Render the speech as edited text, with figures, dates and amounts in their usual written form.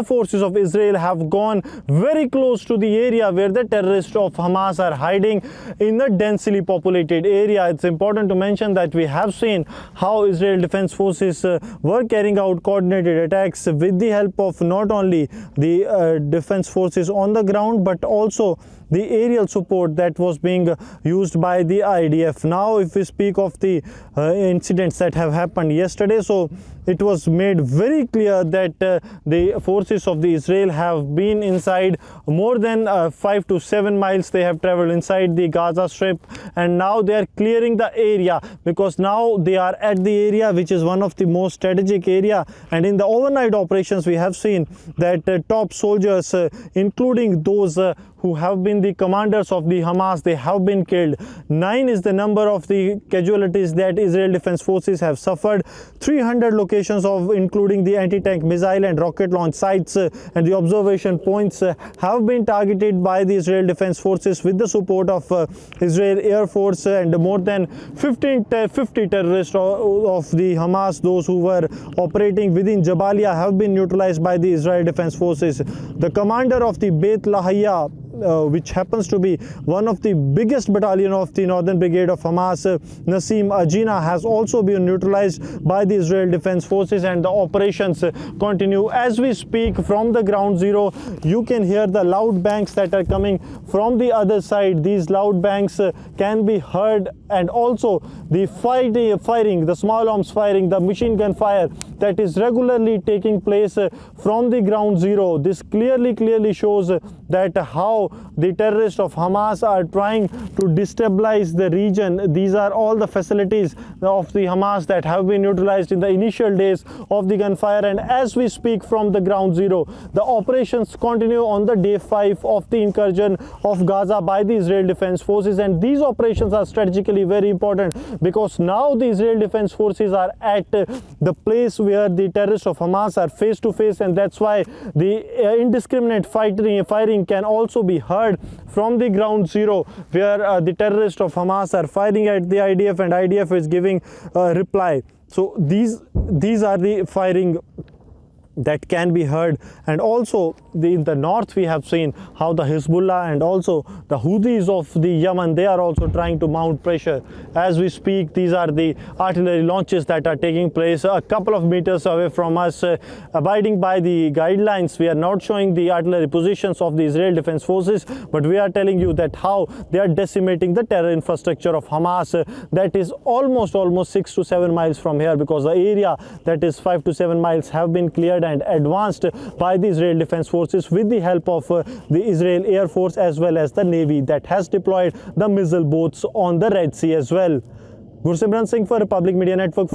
the forces of Israel have gone very close to the area where the terrorists of Hamas are hiding in the densely populated area. It's important to mention that we have seen how Israel Defense Forces were carrying out coordinated attacks with the help of not only the defense forces on the ground but also the aerial support that was being used by the IDF. Now, if we speak of the incidents that have happened yesterday, so it was made very clear that the forces of the Israel have been inside more than 5 to 7 miles. They have traveled inside the Gaza Strip, and now they are clearing the area, because now they are at the area which is one of the most strategic area. And in the overnight operations, we have seen that top soldiers, including those who have been the commanders of the Hamas, they have been killed. 9 is the number of the casualties that Israel Defense Forces have suffered. 300 locations of including the anti-tank missile and rocket launch sites and the observation points have been targeted by the Israel Defense Forces with the support of Israel Air Force, and more than 50 terrorists of the Hamas, those who were operating within Jabalia, have been neutralized by the Israel Defense Forces. The commander of the Beit Lahia, which happens to be one of the biggest battalion of the Northern Brigade of Hamas, Nasim Ajina, has also been neutralized by the Israel Defense Forces, and the operations continue. As we speak from the ground zero, you can hear the loud bangs that are coming from the other side. These loud bangs can be heard, and also the firing, the small arms firing, the machine gun fire that is regularly taking place from the ground zero. This clearly shows that how the terrorists of Hamas are trying to destabilize the region. These are all the facilities of the Hamas that have been utilized in the initial days of the gunfire, and as we speak from the ground zero, the operations continue on the day 5 of the incursion of Gaza by the Israel Defense Forces. And these operations are strategically very important, because now the Israel Defense Forces are at the place where the terrorists of Hamas are face to face, and that's why the indiscriminate firing can also be heard from the ground zero, where the terrorists of Hamas are firing at the IDF, and IDF is giving a reply. So these are the firing that can be heard. And also in the north, we have seen how the Hezbollah and also the Houthis of the Yemen, they are also trying to mount pressure. As we speak, these are the artillery launches that are taking place a couple of meters away from us. Abiding by the guidelines, we are not showing the artillery positions of the Israel Defense Forces, but we are telling you that how they are decimating the terror infrastructure of Hamas, that is almost 6 to 7 miles from here, because the area that is 5 to 7 miles have been cleared and advanced by the Israel Defense Forces with the help of the Israel Air Force as well as the Navy that has deployed the missile boats on the Red Sea as well. Gursimran Singh for Republic Media Network.